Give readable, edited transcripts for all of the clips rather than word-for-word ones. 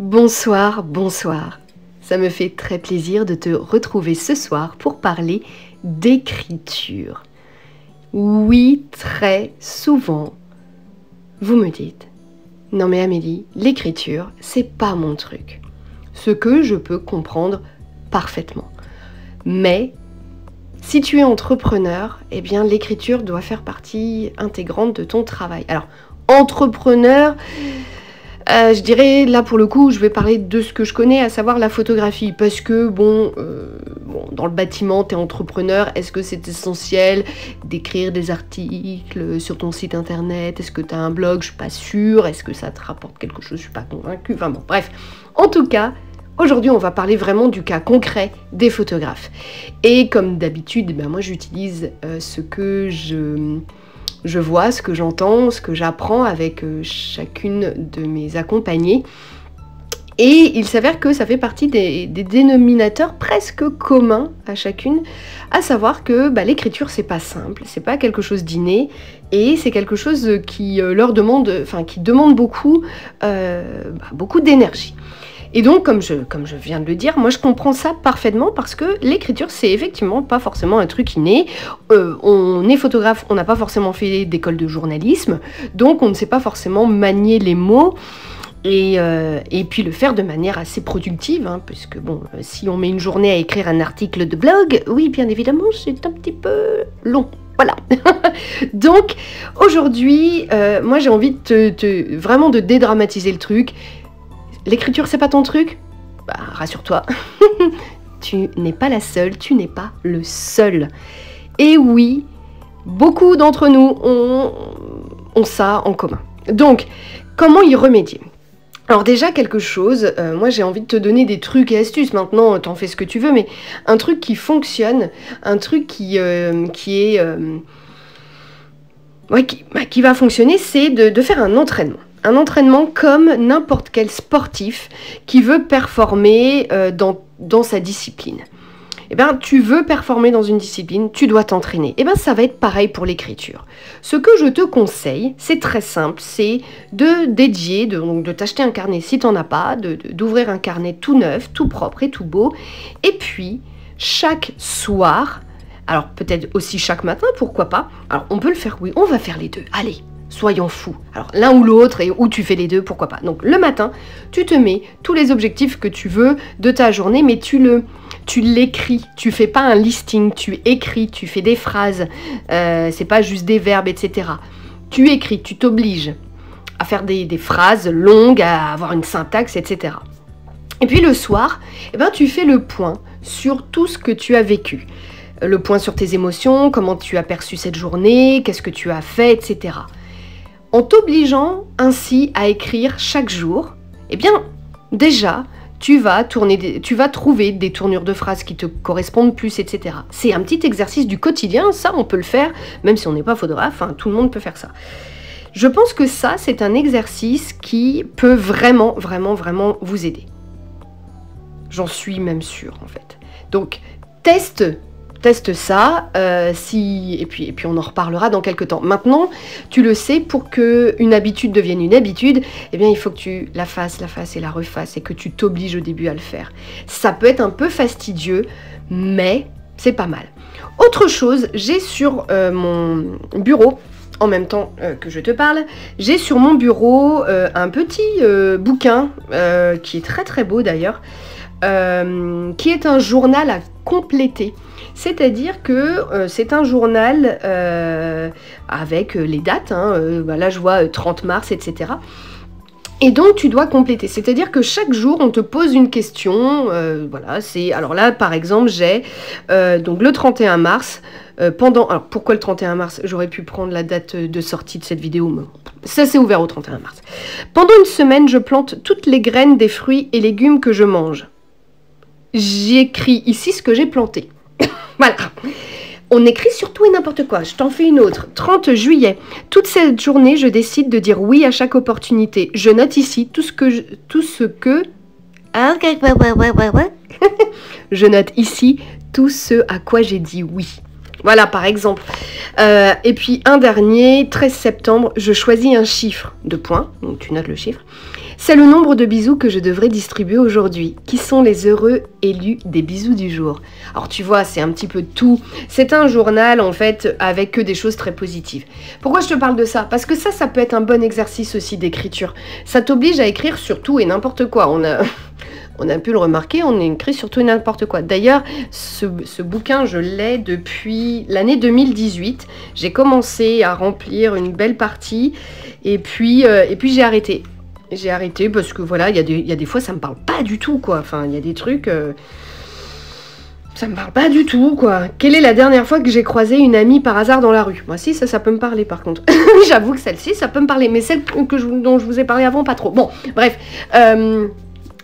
Bonsoir, bonsoir. Ça me fait très plaisir de te retrouver ce soir pour parler d'écriture. Oui, très souvent, vous me dites « Non mais Amélie, l'écriture, c'est pas mon truc. » Ce que je peux comprendre parfaitement. Mais si tu es entrepreneur, eh bien l'écriture doit faire partie intégrante de ton travail. Alors, entrepreneur... je dirais, là pour le coup, je vais parler de ce que je connais, à savoir la photographie. Parce que, dans le bâtiment, tu es entrepreneur, est-ce que c'est essentiel d'écrire des articles sur ton site internet? Est-ce que tu as un blog? Je suis pas sûre. Est-ce que ça te rapporte quelque chose? Je suis pas convaincue. Enfin bon, bref. En tout cas, aujourd'hui, on va parler vraiment du cas concret des photographes. Et comme d'habitude, moi j'utilise ce que je vois, ce que j'entends, ce que j'apprends avec chacune de mes accompagnées. Et il s'avère que ça fait partie des dénominateurs presque communs à chacune, à savoir que l'écriture c'est pas simple, c'est pas quelque chose d'inné, et c'est quelque chose qui leur demande, qui demande beaucoup d'énergie. Et donc, comme je viens de le dire, moi je comprends ça parfaitement parce que l'écriture, c'est effectivement pas forcément un truc inné. On est photographe, on n'a pas forcément fait d'école de journalisme, donc on ne sait pas forcément manier les mots et puis le faire de manière assez productive, puisque si on met une journée à écrire un article de blog, oui, bien évidemment, c'est un petit peu long. Voilà. Donc, aujourd'hui, moi j'ai envie vraiment de dédramatiser le truc. L'écriture, c'est pas ton truc? Rassure-toi, tu n'es pas la seule, tu n'es pas le seul. Et oui, beaucoup d'entre nous ont ça en commun. Donc, comment y remédier? Alors déjà, quelque chose, moi j'ai envie de te donner des trucs et astuces, maintenant t'en fais ce que tu veux, mais un truc qui fonctionne, un truc qui va fonctionner, c'est de faire un entraînement. Un entraînement comme n'importe quel sportif qui veut performer dans sa discipline. Eh bien, tu veux performer dans une discipline, tu dois t'entraîner. Eh bien, ça va être pareil pour l'écriture. Ce que je te conseille, c'est très simple, c'est de t'acheter un carnet si tu n'en as pas, d'ouvrir un carnet tout neuf, tout propre et tout beau. Et puis, chaque soir, alors peut-être aussi chaque matin, pourquoi pas. Alors, on peut le faire, oui, on va faire les deux. Allez, soyons fous. Alors l'un ou l'autre, ou tu fais les deux, pourquoi pas. Donc le matin, tu te mets tous les objectifs que tu veux de ta journée, mais tu l'écris. Tu fais pas un listing, tu écris, tu fais des phrases. C'est pas juste des verbes, etc. Tu écris, tu t'obliges à faire des phrases longues, à avoir une syntaxe, etc. Et puis le soir, tu fais le point sur tout ce que tu as vécu. Le point sur tes émotions, comment tu as perçu cette journée, qu'est-ce que tu as fait, etc. En t'obligeant ainsi à écrire chaque jour, déjà, tu vas trouver des tournures de phrases qui te correspondent plus, etc. C'est un petit exercice du quotidien, ça on peut le faire, même si on n'est pas photographe, tout le monde peut faire ça. Je pense que ça, c'est un exercice qui peut vraiment, vraiment, vraiment vous aider. J'en suis même sûre, en fait. Donc, teste ça, et puis on en reparlera dans quelques temps. Maintenant, tu le sais, pour qu'une habitude devienne une habitude, il faut que tu la fasses et la refasses, et que tu t'obliges au début à le faire. Ça peut être un peu fastidieux, mais c'est pas mal. Autre chose, j'ai sur mon bureau, en même temps que je te parle, j'ai sur mon bureau un petit bouquin, qui est très très beau d'ailleurs, qui est un journal à compléter. C'est-à-dire que c'est un journal avec les dates, là je vois 30 mars, etc. Et donc tu dois compléter, c'est-à-dire que chaque jour on te pose une question, alors là par exemple j'ai donc le 31 mars, alors pourquoi le 31 mars? J'aurais pu prendre la date de sortie de cette vidéo, mais ça s'est ouvert au 31 mars. Pendant une semaine, je plante toutes les graines des fruits et légumes que je mange. J'écris ici ce que j'ai planté. Voilà. On écrit sur tout et n'importe quoi. Je t'en fais une autre. 30 juillet. Toute cette journée, je décide de dire oui à chaque opportunité. Je note ici tout ce que... Je note ici tout ce à quoi j'ai dit oui. Voilà, par exemple. Et puis un dernier, 13 septembre, je choisis un chiffre, 2 points, donc tu notes le chiffre. C'est le nombre de bisous que je devrais distribuer aujourd'hui. Qui sont les heureux élus des bisous du jour? Alors tu vois, c'est un petit peu tout. C'est un journal en fait avec que des choses très positives. Pourquoi je te parle de ça? Parce que ça peut être un bon exercice aussi d'écriture. Ça t'oblige à écrire sur tout et n'importe quoi. On a pu le remarquer, on écrit sur tout et n'importe quoi. D'ailleurs, ce bouquin, je l'ai depuis l'année 2018. J'ai commencé à remplir une belle partie et puis j'ai arrêté. J'ai arrêté parce que voilà, il y a des fois, ça me parle pas du tout, quoi. Enfin, il y a des trucs... ça me parle pas du tout, quoi. Quelle est la dernière fois que j'ai croisé une amie par hasard dans la rue? Moi, si, ça peut me parler, par contre. J'avoue que celle-ci, ça peut me parler. Mais celle dont je vous ai parlé avant, pas trop. Bon, bref.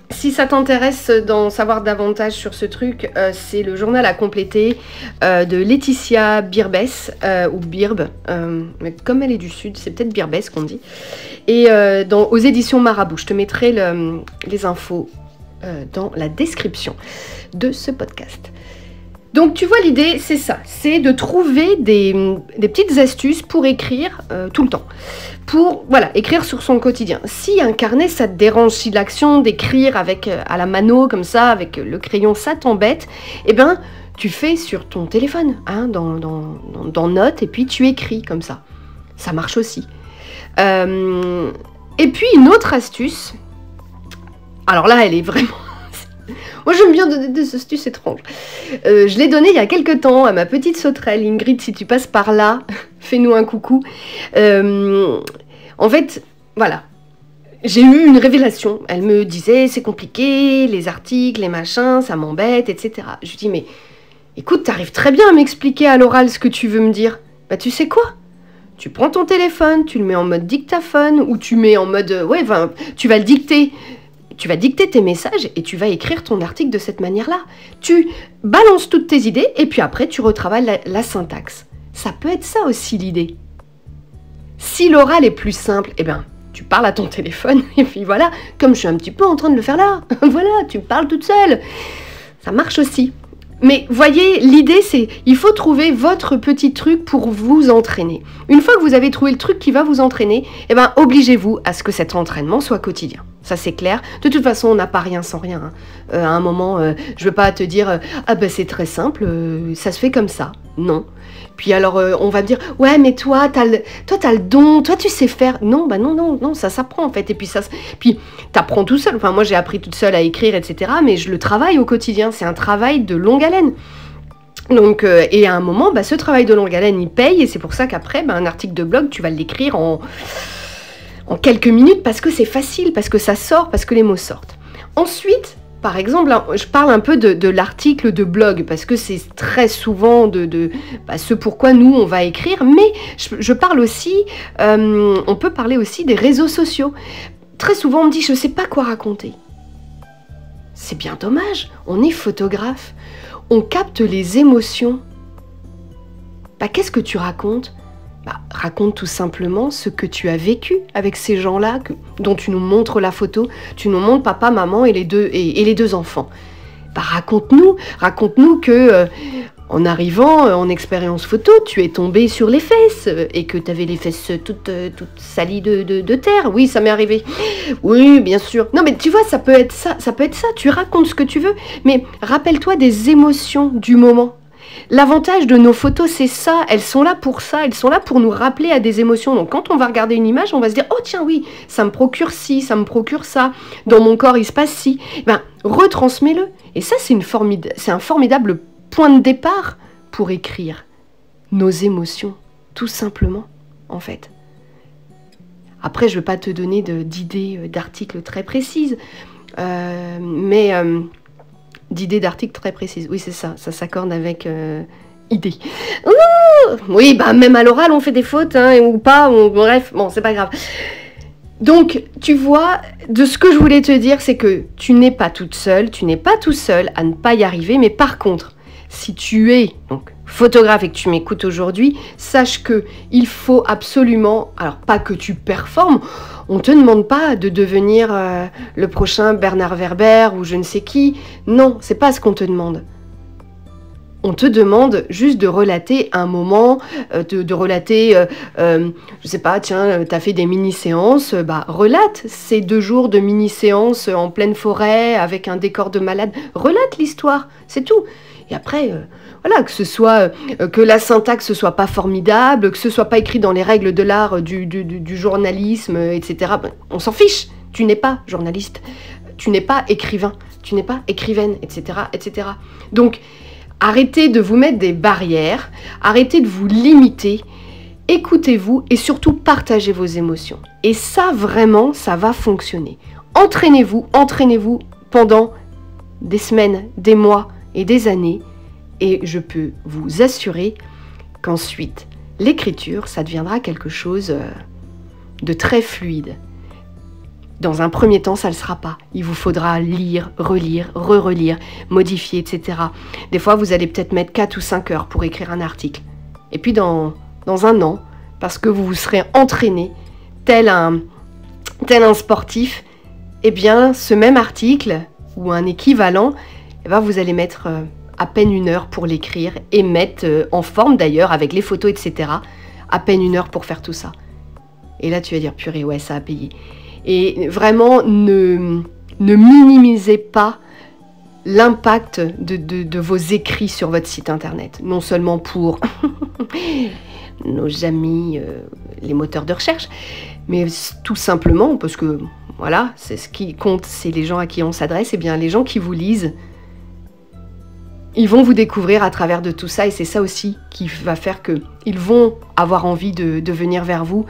Si ça t'intéresse d'en savoir davantage sur ce truc, c'est le journal à compléter de Laetitia Birbes, ou Birbe, mais comme elle est du Sud, c'est peut-être Birbes qu'on dit, et aux éditions Marabout. Je te mettrai les infos dans la description de ce podcast. Donc tu vois, l'idée c'est ça, c'est de trouver des petites astuces pour écrire tout le temps. Pour, voilà, écrire sur son quotidien. Si un carnet ça te dérange, si l'action d'écrire avec à la mano comme ça, avec le crayon, ça t'embête, eh ben tu fais sur ton téléphone, hein, dans Notes, et puis tu écris comme ça. Ça marche aussi. Et puis une autre astuce, alors là elle est vraiment... Moi, j'aime bien donner des astuces étranges. Je l'ai donné il y a quelques temps à ma petite sauterelle. Ingrid, si tu passes par là, fais-nous un coucou. En fait, voilà. J'ai eu une révélation. Elle me disait, c'est compliqué, les articles, les machins, ça m'embête, etc. Je lui dis, mais écoute, t'arrives très bien à m'expliquer à l'oral ce que tu veux me dire. Bah, tu sais quoi? Tu prends ton téléphone, tu le mets en mode dictaphone, ou tu mets en mode... ouais, enfin, tu vas le dicter. Tu vas dicter tes messages et tu vas écrire ton article de cette manière-là. Tu balances toutes tes idées et puis après, tu retravailles la syntaxe. Ça peut être ça aussi l'idée. Si l'oral est plus simple, eh bien, tu parles à ton téléphone et puis voilà, comme je suis un petit peu en train de le faire là, voilà, tu parles toute seule. Ça marche aussi. Mais voyez, l'idée c'est, il faut trouver votre petit truc pour vous entraîner. Une fois que vous avez trouvé le truc qui va vous entraîner, eh ben, obligez-vous à ce que cet entraînement soit quotidien. Ça c'est clair. De toute façon, on n'a pas rien sans rien. Hein. À un moment, je ne veux pas te dire, ah ben c'est très simple, ça se fait comme ça. Non. Puis alors, on va me dire, ouais, mais toi, t'as le don, toi, tu sais faire. Non, bah non, ça s'apprend en fait. Et puis, puis t'apprends tout seul. Enfin, moi, j'ai appris toute seule à écrire, etc. Mais je le travaille au quotidien. C'est un travail de longue haleine. Donc, et à un moment, bah, ce travail de longue haleine, il paye. Et c'est pour ça qu'après, bah, un article de blog, tu vas l'écrire en quelques minutes parce que c'est facile, parce que ça sort, parce que les mots sortent. Ensuite, par exemple, je parle un peu de l'article de blog, parce que c'est très souvent ce pourquoi nous, on va écrire, mais je parle aussi, on peut parler aussi des réseaux sociaux. Très souvent, on me dit, je ne sais pas quoi raconter. C'est bien dommage, on est photographe, on capte les émotions. Bah, qu'est-ce que tu racontes ? Bah, raconte tout simplement ce que tu as vécu avec ces gens-là, dont tu nous montres la photo, tu nous montres papa, maman et les deux enfants. Bah, raconte-nous que en arrivant en expérience photo, tu es tombé sur les fesses et que tu avais les fesses toutes salies de terre. Oui, ça m'est arrivé. Oui, bien sûr. Non, mais tu vois, ça peut être ça. Tu racontes ce que tu veux, mais rappelle-toi des émotions du moment. L'avantage de nos photos, c'est ça, elles sont là pour ça, elles sont là pour nous rappeler à des émotions. Donc quand on va regarder une image, on va se dire, oh tiens oui, ça me procure ci, ça me procure ça, dans mon corps il se passe ci. Ben, retransmets-le. Et ça, c'est un formidable point de départ pour écrire nos émotions, tout simplement, en fait. Après, je ne vais pas te donner d'idées d'articles très précises, mais... d'idées d'articles très précises. Oui, c'est ça s'accorde avec idée. Oui, bah même à l'oral, on fait des fautes, hein, ou pas, bref, bon, c'est pas grave. Donc, tu vois, de ce que je voulais te dire, c'est que tu n'es pas toute seule, tu n'es pas tout seul à ne pas y arriver, mais par contre, si tu es donc photographe et que tu m'écoutes aujourd'hui, sache que il faut absolument, alors pas que tu performes, on te demande pas de devenir le prochain Bernard Werber ou je ne sais qui, non, c'est pas ce qu'on te demande. On te demande juste de relater un moment, de relater, je sais pas, tiens, t'as fait des mini-séances, relate ces 2 jours de mini-séances en pleine forêt avec un décor de malade. Relate l'histoire, c'est tout. Et après, voilà, que ce soit, que la syntaxe soit pas formidable, que ce soit pas écrit dans les règles de l'art du journalisme, etc. On s'en fiche, tu n'es pas journaliste, tu n'es pas écrivain, tu n'es pas écrivaine, etc., etc. Donc, arrêtez de vous mettre des barrières, arrêtez de vous limiter, écoutez-vous et surtout partagez vos émotions. Et ça, vraiment, ça va fonctionner. Entraînez-vous pendant des semaines, des mois et des années. Et je peux vous assurer qu'ensuite, l'écriture, ça deviendra quelque chose de très fluide. Dans un premier temps, ça ne le sera pas. Il vous faudra lire, relire, re-relire, modifier, etc. Des fois, vous allez peut-être mettre 4 ou 5 heures pour écrire un article. Et puis, dans 1 an, parce que vous vous serez entraîné, tel un sportif, eh bien, ce même article, ou un équivalent, vous allez mettre à peine 1 heure pour l'écrire, et mettre en forme d'ailleurs, avec les photos, etc., à peine 1 heure pour faire tout ça. Et là, tu vas dire, purée, ouais, ça a payé. Et vraiment, ne minimisez pas l'impact de vos écrits sur votre site internet. Non seulement pour nos amis, les moteurs de recherche, mais tout simplement parce que, voilà, c'est ce qui compte, c'est les gens à qui on s'adresse. Et bien, les gens qui vous lisent, ils vont vous découvrir à travers de tout ça, et c'est ça aussi qui va faire qu'ils vont avoir envie de venir vers vous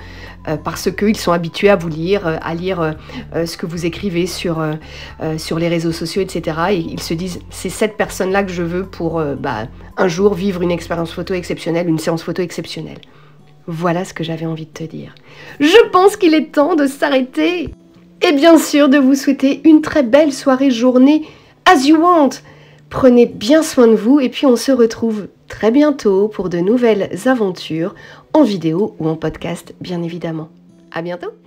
parce qu'ils sont habitués à vous lire, à lire ce que vous écrivez sur les réseaux sociaux, etc. Et ils se disent, c'est cette personne-là que je veux pour un jour vivre une expérience photo exceptionnelle, une séance photo exceptionnelle. Voilà ce que j'avais envie de te dire. Je pense qu'il est temps de s'arrêter et bien sûr de vous souhaiter une très belle soirée, journée, as you want. Prenez bien soin de vous et puis on se retrouve très bientôt pour de nouvelles aventures en vidéo ou en podcast, bien évidemment. À bientôt!